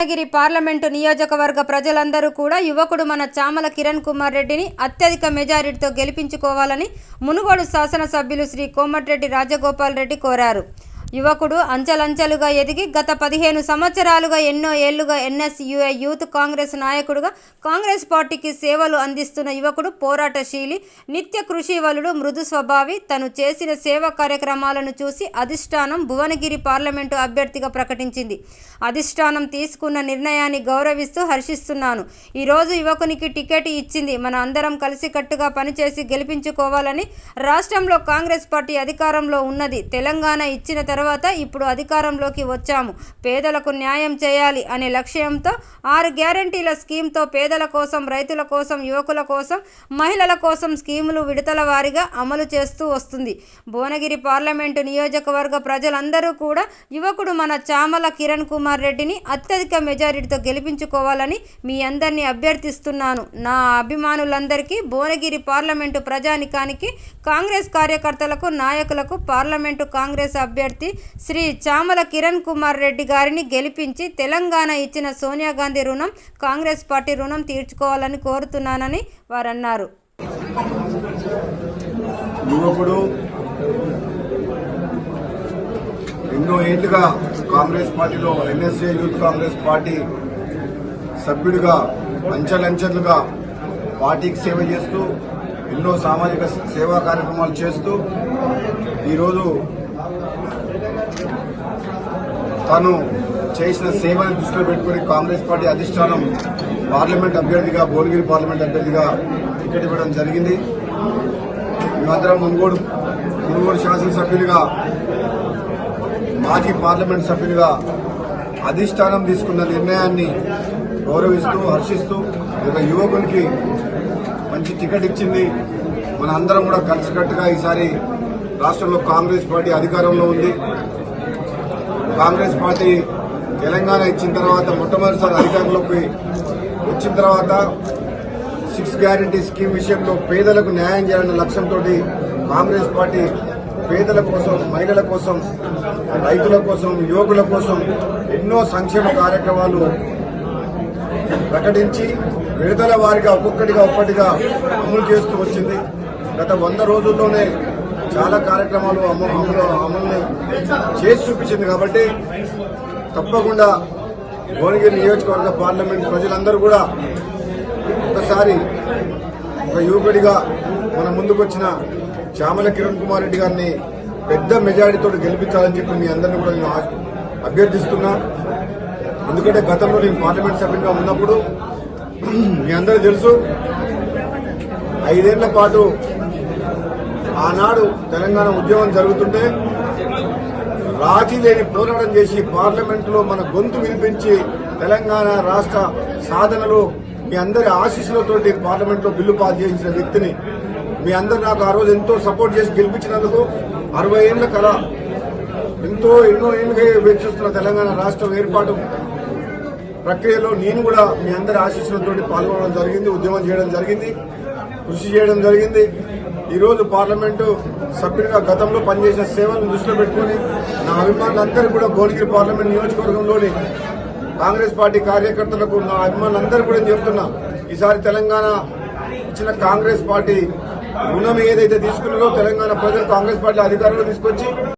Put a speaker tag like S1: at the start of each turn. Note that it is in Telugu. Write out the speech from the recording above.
S1: భువనగిరి పార్లమెంటు నియోజకవర్గ ప్రజలందరూ కూడా యువకుడు మన చామల కిరణ్ కుమార్ రెడ్డిని అత్యధిక మెజారిటీతో గెలిపించుకోవాలని మునుగోడు శాసనసభ్యులు శ్రీ కోమటిరెడ్డి రాజగోపాల్ రెడ్డి కోరారు. యువకుడు అంచెలంచెలుగా ఎదిగి గత 15 సంవత్సరాలుగా ఎన్నో ఏళ్లుగా ఎన్ఎస్యుఐ యూత్ కాంగ్రెస్ నాయకుడుగా కాంగ్రెస్ పార్టీకి సేవలు అందిస్తున్న యువకుడు, పోరాటశీలి, నిత్య కృషివలుడు, మృదు స్వభావి. తను చేసిన సేవా కార్యక్రమాలను చూసి అధిష్టానం భువనగిరి పార్లమెంటు అభ్యర్థిగా ప్రకటించింది. అధిష్టానం తీసుకున్న నిర్ణయాన్ని గౌరవిస్తూ హర్షిస్తున్నాను. ఈరోజు యువకునికి టికెట్ ఇచ్చింది. మన అందరం కలిసికట్టుగా పనిచేసి గెలిపించుకోవాలని. రాష్ట్రంలో కాంగ్రెస్ పార్టీ అధికారంలో ఉన్నది. తెలంగాణ ఇచ్చిన తర్వాత ఇప్పుడు అధికారంలోకి వచ్చాము. పేదలకు న్యాయం చేయాలి అనే లక్ష్యంతో 6 గ్యారంటీల స్కీమ్తో పేదల కోసం, రైతుల కోసం, యువకుల కోసం, మహిళల కోసం స్కీములు విడతల వారీగా అమలు చేస్తూ వస్తుంది. భువనగిరి పార్లమెంటు నియోజకవర్గ ప్రజలందరూ కూడా యువకుడు మన చామల కిరణ్ కుమార్ రెడ్డిని అత్యధిక మెజారిటీతో గెలిపించుకోవాలని మీ అందరినీ అభ్యర్థిస్తున్నాను. నా అభిమానులందరికీ, భువనగిరి పార్లమెంటు ప్రజానికానికి, కాంగ్రెస్ కార్యకర్తలకు, నాయకులకు పార్లమెంటు కాంగ్రెస్ అభ్యర్థి శ్రీ చామల కిరణ్ కుమార్ రెడ్డి గారిని గెలిపించి తెలంగాణ ఇచ్చిన సోనియా గాంధీ రుణం, కాంగ్రెస్ పార్టీ రుణం తీర్చుకోవాలని కోరుతున్నానని వారన్నారు.
S2: యువకుడు ఎన్నో ఏళ్లుగా కాంగ్రెస్ పార్టీలో ఎన్ఎస్ఏ యూత్ కాంగ్రెస్ పార్టీ సభ్యుడిగా అంచెలంచెలుగా పార్టీకి సేవ చేస్తూ ఎన్నో సామాజిక సేవా కార్యక్రమాలు చేస్తూ ఈరోజు తాను చేసిన సేవను దృష్టిలో పెట్టుకుని కాంగ్రెస్ పార్టీ అధిష్టానం పార్లమెంట్ అభ్యర్థిగా, భువనగిరి పార్లమెంట్ అభ్యర్థిగా టికెట్ ఇవ్వడం జరిగింది. మేమందరం మునుగోడు శాసనసభ్యులుగా, మాజీ పార్లమెంట్ సభ్యులుగా అధిష్టానం తీసుకున్న నిర్ణయాన్ని గౌరవిస్తూ, హర్షిస్తూ ఒక యువకునికి మంచి టికెట్ ఇచ్చింది. మన అందరం కూడా కలిసికట్టుగా ఈసారి రాష్ట్రంలో కాంగ్రెస్ పార్టీ అధికారంలో ఉంది. కాంగ్రెస్ పార్టీ తెలంగాణ ఇచ్చిన తర్వాత మొట్టమొదటిసారి అధికారంలోకి వచ్చిన తర్వాత 6 గ్యారంటీ స్కీమ్ విషయంలో పేదలకు న్యాయం చేయాలన్న లక్ష్యంతో కాంగ్రెస్ పార్టీ పేదల కోసం, మహిళల కోసం, రైతుల కోసం, యువకుల కోసం ఎన్నో సంక్షేమ కార్యక్రమాలు ప్రకటించి విడుదల వారిగా ఒక్కొక్కటిగా అమలు చేస్తూ వచ్చింది. గత 100 రోజుల్లోనే చాలా కార్యక్రమాలు అమలు చేసి చూపించింది. కాబట్టి తప్పకుండా భువనగిరి నియోజకవర్గ పార్లమెంట్ ప్రజలందరూ కూడా ఒకసారి ఒక యువకుడిగా మన ముందుకొచ్చిన చామల కిరణ్ కుమార్ రెడ్డి గారిని పెద్ద మెజారిటీతో గెలిపించాలని చెప్పి మీ అందరినీ కూడా నేను అభ్యర్థిస్తున్నా. ఎందుకంటే గతంలో నేను పార్లమెంట్ సభ్యుడిగా ఉన్నప్పుడు మీ అందరూ తెలుసు, 5 ఏళ్ల పాటు ఆనాడు తెలంగాణ ఉద్యమం జరుగుతుంటే రాజీ లేని పోరాటం చేసి పార్లమెంటులో మన గొంతు వినిపించి తెలంగాణ రాష్ట్ర సాధనలో మీ అందరి ఆశీస్సులతోటి పార్లమెంట్లో బిల్లు పాస్ చేయించిన వ్యక్తిని మీ అందరు నాకు ఆ రోజు ఎంతో సపోర్ట్ చేసి గెలిపించినందుకు 60 ఏళ్ల కళ ఎన్నో ఏళ్లుగా వేచిస్తున్న తెలంగాణ రాష్ట్రం ఏర్పాటు ప్రక్రియలో నేను కూడా మీ అందరి ఆశీస్సులతో పాల్గొనడం జరిగింది, ఉద్యమం చేయడం జరిగింది, కృషి చేయడం జరిగింది. ఈరోజు పార్లమెంటు సభ్యుడిగా గతంలో పనిచేసిన సేవలను దృష్టిలో పెట్టుకుని నా అభిమానులందరూ కూడా భువనగిరి పార్లమెంట్ నియోజకవర్గంలోని కాంగ్రెస్ పార్టీ కార్యకర్తలకు, నా అభిమానులందరూ కూడా చెబుతున్నా, ఈసారి తెలంగాణ ఇచ్చిన కాంగ్రెస్ పార్టీ రుణం ఏదైతే తీసుకున్నారో తెలంగాణ ప్రజలు కాంగ్రెస్ పార్టీ అధికారంలో తీసుకొచ్చి